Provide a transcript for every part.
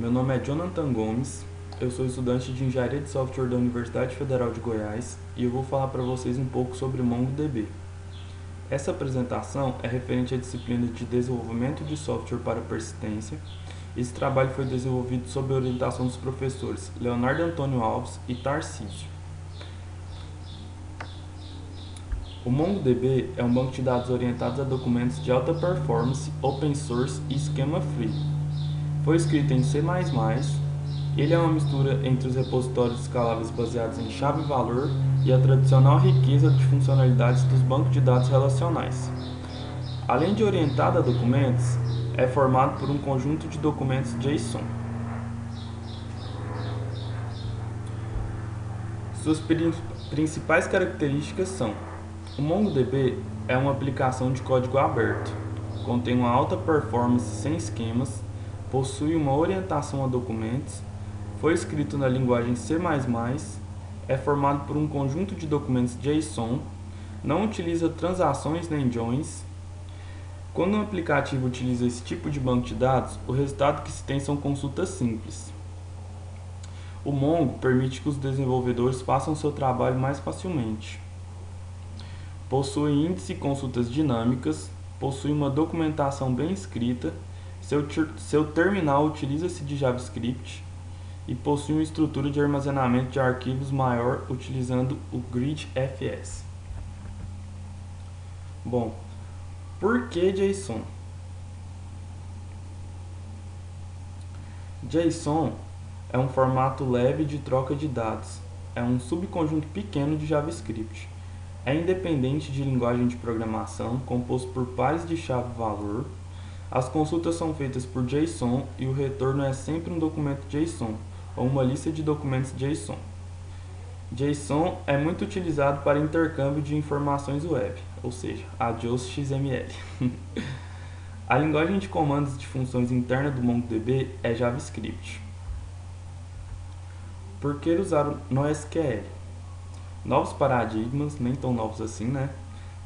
Meu nome é Jonathan Gomes, eu sou estudante de Engenharia de Software da Universidade Federal de Goiás e eu vou falar para vocês um pouco sobre o MongoDB. Essa apresentação é referente à disciplina de Desenvolvimento de Software para Persistência. Esse trabalho foi desenvolvido sob a orientação dos professores Leonardo Antônio Alves e Tarcísio. O MongoDB é um banco de dados orientado a documentos de alta performance, open source e esquema free. Foi escrito em C++, ele é uma mistura entre os repositórios escaláveis baseados em chave-valor e a tradicional riqueza de funcionalidades dos bancos de dados relacionais. Além de orientado a documentos, é formado por um conjunto de documentos JSON. Suas principais características são: o MongoDB é uma aplicação de código aberto, contém uma alta performance sem esquemas, possui uma orientação a documentos, foi escrito na linguagem C++, é formado por um conjunto de documentos JSON, não utiliza transações nem joins. Quando um aplicativo utiliza esse tipo de banco de dados, o resultado que se tem são consultas simples. O Mongo permite que os desenvolvedores façam seu trabalho mais facilmente. Possui índice e consultas dinâmicas, possui uma documentação bem escrita, seu terminal utiliza-se de JavaScript e possui uma estrutura de armazenamento de arquivos maior utilizando o GridFS. Bom, por que JSON? JSON é um formato leve de troca de dados, é um subconjunto pequeno de JavaScript. É independente de linguagem de programação, composto por pares de chave-valor. As consultas são feitas por JSON e o retorno é sempre um documento JSON ou uma lista de documentos JSON. JSON é muito utilizado para intercâmbio de informações web, ou seja, adiós XML. A linguagem de comandos de funções interna do MongoDB é JavaScript. Por que usar NoSQL? Novos paradigmas, nem tão novos assim, né?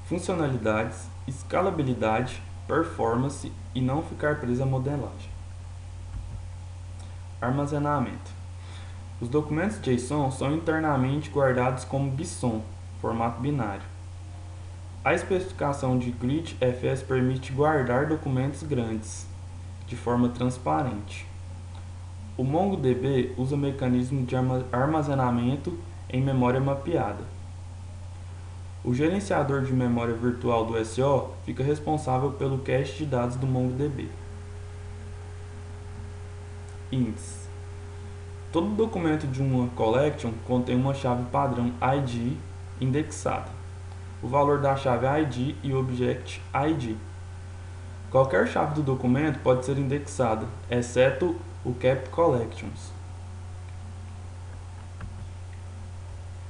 Funcionalidades, escalabilidade, performance e não ficar preso à modelagem. Armazenamento. Os documentos JSON são internamente guardados como BSON, formato binário. A especificação de GridFS permite guardar documentos grandes, de forma transparente. O MongoDB usa mecanismo de armazenamento em memória mapeada. O gerenciador de memória virtual do SO fica responsável pelo cache de dados do MongoDB. Índice. Todo documento de uma collection contém uma chave padrão ID indexada. O valor da chave ID e o object ID. Qualquer chave do documento pode ser indexada, exceto o Kept Collections.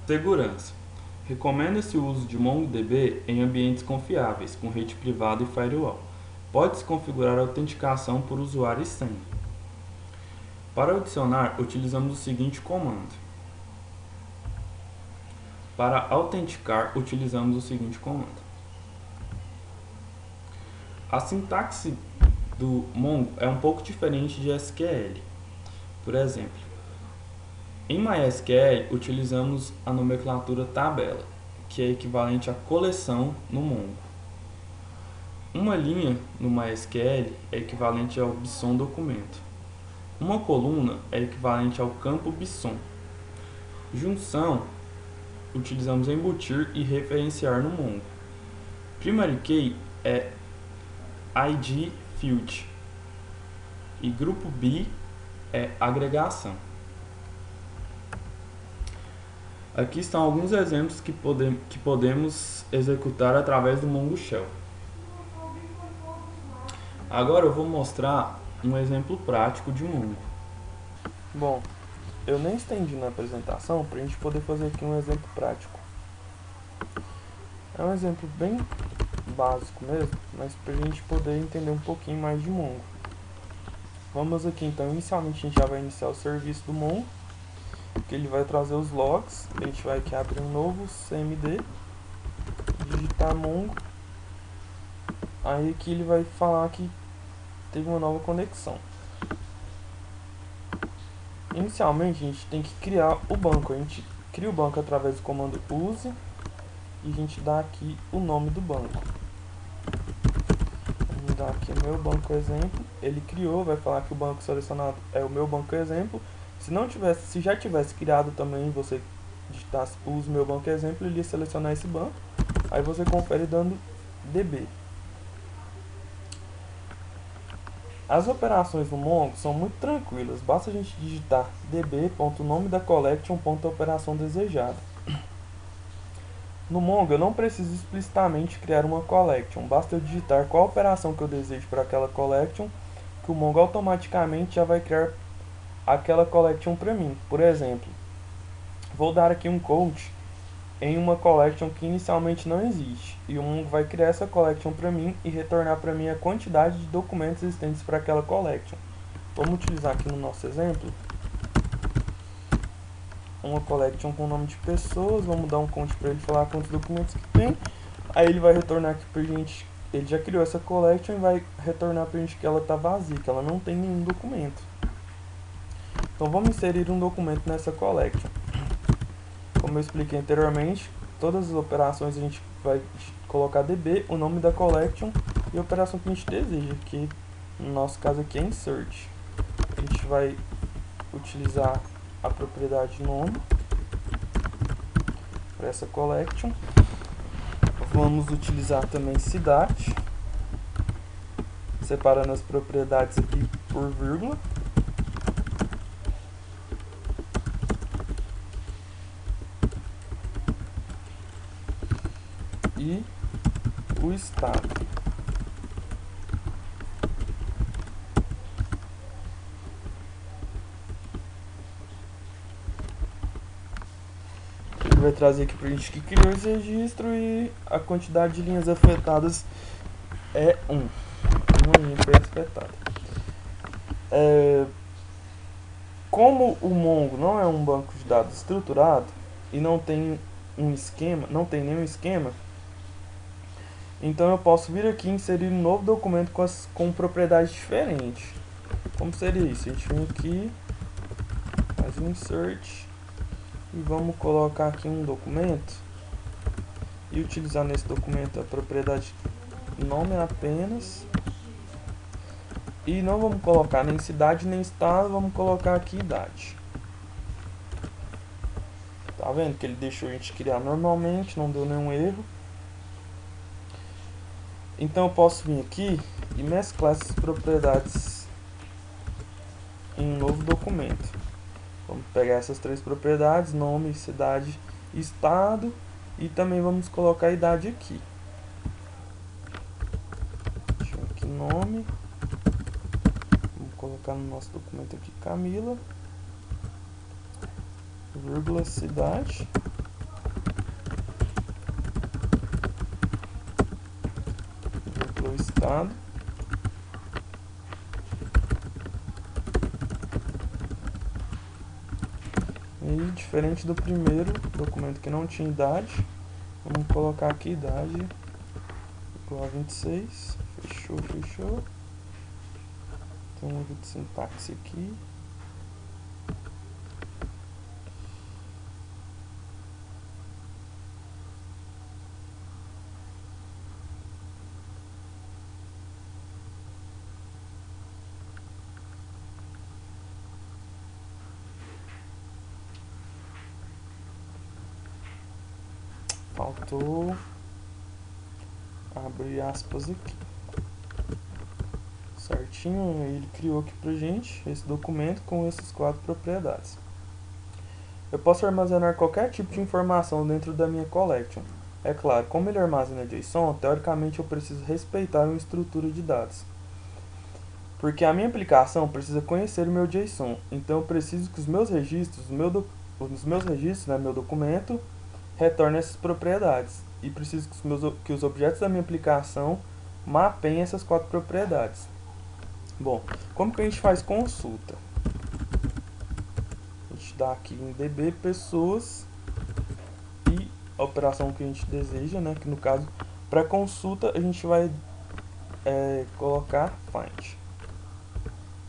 Segurança. Recomenda-se o uso de MongoDB em ambientes confiáveis, com rede privada e firewall. Pode-se configurar a autenticação por usuário e senha. Para adicionar, utilizamos o seguinte comando. Para autenticar, utilizamos o seguinte comando. A sintaxe do Mongo é um pouco diferente de SQL. Por exemplo, em MySQL utilizamos a nomenclatura tabela, que é equivalente a coleção no Mongo. Uma linha no MySQL é equivalente ao BSON documento. Uma coluna é equivalente ao campo BSON. Junção utilizamos embutir e referenciar no Mongo. Primary key é ID field e grupo B é agregação. Aqui estão alguns exemplos que podemos executar através do Mongo Shell. Agora eu vou mostrar um exemplo prático de Mongo. Bom, eu nem estendi na apresentação para a gente poder fazer aqui um exemplo prático. É um exemplo bem básico mesmo, mas para a gente poder entender um pouquinho mais de Mongo. Vamos aqui então, inicialmente a gente já vai iniciar o serviço do Mongo, que ele vai trazer os logs. A gente vai aqui abrir um novo CMD, digitar Mongo, aí aqui ele vai falar que teve uma nova conexão. Inicialmente a gente tem que criar o banco. A gente cria o banco através do comando use e a gente dá aqui o nome do banco. Vamos dar aqui meu banco exemplo. Ele criou, vai falar que o banco selecionado é o meu banco exemplo. Se já tivesse criado também, você digitasse use meu banco exemplo, ele ia selecionar esse banco. Aí você confere dando db. As operações no Mongo são muito tranquilas, basta a gente digitar db.nome da collection.operação desejada. No Mongo eu não preciso explicitamente criar uma collection, basta eu digitar qual operação que eu desejo para aquela collection, que o Mongo automaticamente já vai criar aquela collection para mim. Por exemplo, vou dar aqui um code em uma collection que inicialmente não existe, e o Mongo vai criar essa collection para mim e retornar para mim a quantidade de documentos existentes para aquela collection. Vamos utilizar aqui no nosso exemplo uma collection com o nome de pessoas, vamos dar um count para ele falar quantos documentos que tem, aí ele vai retornar aqui pra gente, ele já criou essa collection e vai retornar pra gente que ela está vazia, que ela não tem nenhum documento. Então vamos inserir um documento nessa collection. Como eu expliquei anteriormente, todas as operações a gente vai colocar db, o nome da collection e a operação que a gente deseja, que no nosso caso aqui é insert. A gente vai utilizar a propriedade nome para essa collection. Vamos utilizar também cidade, separando as propriedades aqui por vírgula. E o estado. Ele vai trazer aqui pra gente que criou esse registro e a quantidade de linhas afetadas é 1. Uma linha foi afetada. Como o Mongo não é um banco de dados estruturado e não tem nenhum esquema, então eu posso vir aqui e inserir um novo documento com propriedades diferentes. Como seria isso? A gente vem aqui, faz um insert e vamos colocar aqui um documento e utilizar nesse documento a propriedade nome apenas. E não vamos colocar nem cidade nem estado, vamos colocar aqui idade. Tá vendo que ele deixou a gente criar normalmente, não deu nenhum erro. Então eu posso vir aqui e mesclar essas propriedades em um novo documento. Vamos pegar essas três propriedades, nome, cidade e estado, e também vamos colocar a idade aqui. Deixa eu aqui nome. Vamos colocar no nosso documento aqui Camila, vírgula cidade. Vírgula estado. E diferente do primeiro documento que não tinha idade, vamos colocar aqui idade igual a 26. Fechou, fechou. Tem um erro de sintaxe aqui. Faltou abrir aspas aqui. Certinho, ele criou aqui pra gente esse documento com essas 4 propriedades. Eu posso armazenar qualquer tipo de informação dentro da minha collection. É claro, como ele armazena JSON, teoricamente eu preciso respeitar uma estrutura de dados. Porque a minha aplicação precisa conhecer o meu JSON, então eu preciso que os meus registros, meu documento, retornem essas propriedades. E preciso que os objetos da minha aplicação mapeiem essas 4 propriedades. Bom, como que a gente faz consulta? A gente dá aqui em db pessoas e a operação que a gente deseja, né? Que no caso, para consulta, a gente vai colocar find.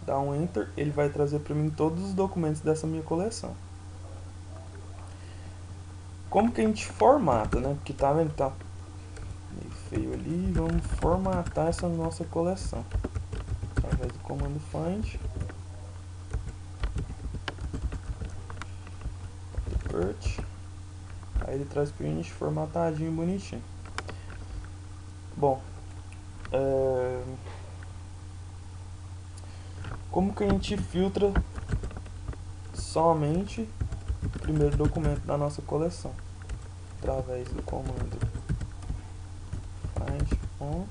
Dá um Enter, ele vai trazer para mim todos os documentos dessa minha coleção. Como que a gente formata, né? Porque tá vendo, tá meio feio ali. Vamos formatar essa nossa coleção através do comando find Purt. Aí ele traz pra gente formatadinho, bonitinho. Bom, como que a gente filtra somente o primeiro documento da nossa coleção? Através do comando find on,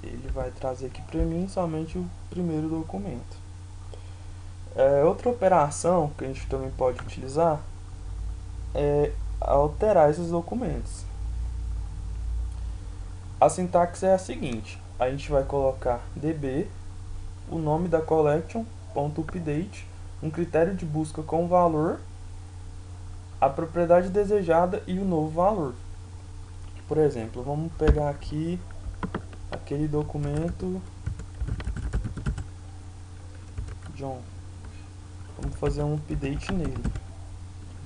ele vai trazer aqui para mim somente o primeiro documento. Outra operação que a gente também pode utilizar é alterar esses documentos. A sintaxe é a seguinte: a gente vai colocar db, o nome da collection.update, um critério de busca com valor, a propriedade desejada e o novo valor. Por exemplo, vamos pegar aqui aquele documento John. Vamos fazer um update nele.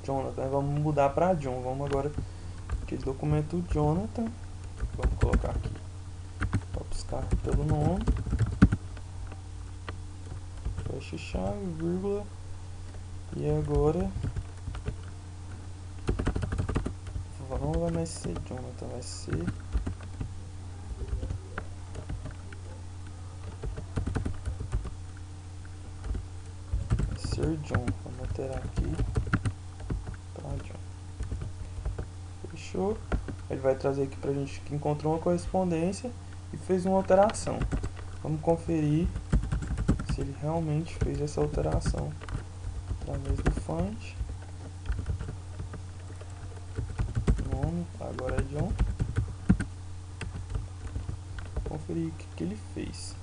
Jonathan, vamos mudar para John. Vamos agora aquele documento Jonathan. Vamos colocar aqui. Vou buscar pelo nome. Fecha chave, vírgula. E agora não vai mais ser Jonathan, vai ser John. Vamos alterar aqui para John. Fechou? Ele vai trazer aqui pra gente que encontrou uma correspondência e fez uma alteração. Vamos conferir se ele realmente fez essa alteração através do find. Nome, agora é John. Conferir o que ele fez.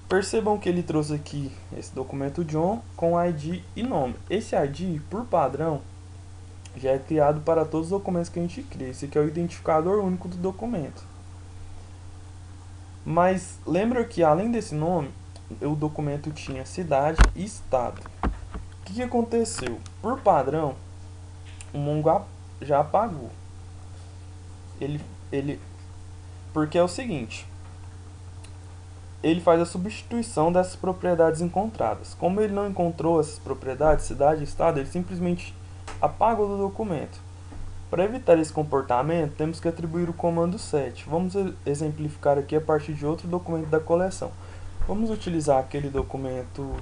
Percebam que ele trouxe aqui esse documento John com ID e nome. Esse ID, por padrão, já é criado para todos os documentos que a gente cria. Esse aqui é o identificador único do documento. Mas lembra que além desse nome, o documento tinha cidade e estado. O que aconteceu? Por padrão, o Mongo já apagou. Porque é o seguinte: ele faz a substituição dessas propriedades encontradas. Como ele não encontrou essas propriedades, cidade e estado, ele simplesmente apagou do documento. Para evitar esse comportamento, temos que atribuir o comando set. Vamos exemplificar aqui a partir de outro documento da coleção. Vamos utilizar aquele documento...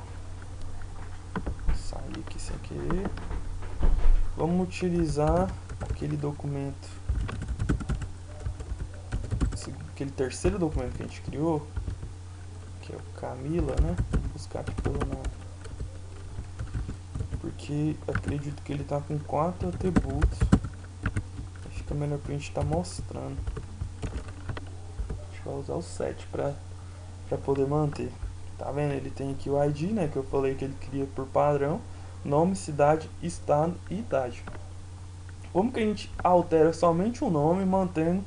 Sair aqui sem querer. Vamos utilizar aquele documento... Aquele terceiro documento que a gente criou, que é o Camila, né? Vamos buscar aqui pelo nome. Porque acredito que ele está com 4 atributos. Acho que é melhor pra gente estar mostrando. Acho que vai usar o 7 para poder manter. Tá vendo? Ele tem aqui o ID, né? Que eu falei que ele cria por padrão. Nome, cidade, estado e idade. Como que a gente altera somente o nome, mantendo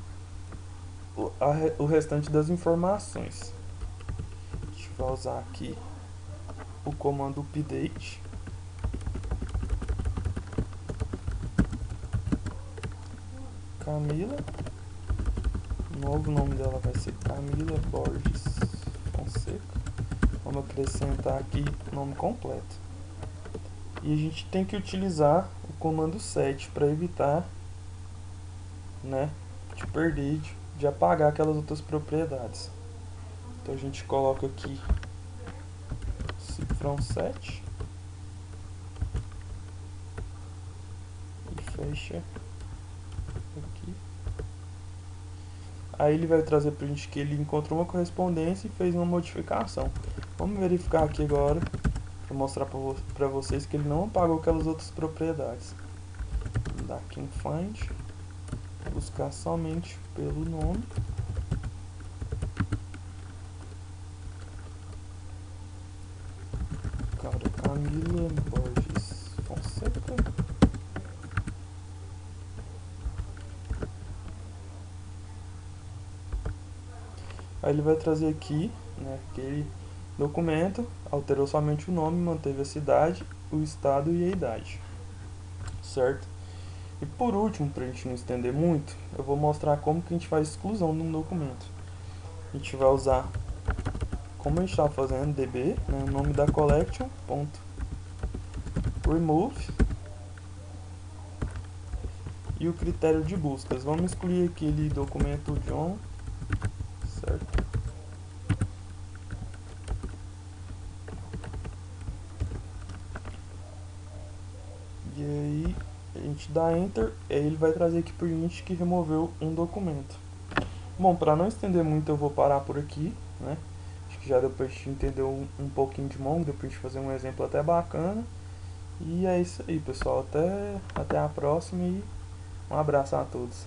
o restante das informações? A gente vai usar aqui o comando update. Camila. O novo nome dela vai ser Camila Borges Fonseca. Vamos acrescentar aqui o nome completo. E a gente tem que utilizar o comando set para evitar, né, de perder, de apagar aquelas outras propriedades. Então a gente coloca aqui cifrão set e fecha aqui. Aí ele vai trazer pra gente que ele encontrou uma correspondência e fez uma modificação. Vamos verificar aqui agora para mostrar para vocês que ele não apagou aquelas outras propriedades. Vou dar aqui em find, buscar somente pelo nome. Camila Borges Fonseca. Aí ele vai trazer aqui, né, aquele documento, alterou somente o nome, manteve a cidade, o estado e a idade, certo? E por último, para a gente não estender muito, eu vou mostrar como que a gente faz exclusão de um documento. A gente vai usar, como a gente está fazendo, db, né, o nome da collection, ponto, remove, e o critério de buscas. Vamos excluir aquele documento John, certo? E aí a gente dá Enter, e aí ele vai trazer aqui pra gente que removeu um documento. Bom, para não estender muito eu vou parar por aqui, né? Acho que já deu pra gente entender um pouquinho de Mongo, deu pra gente fazer um exemplo até bacana. E é isso aí, pessoal. Até a próxima e um abraço a todos.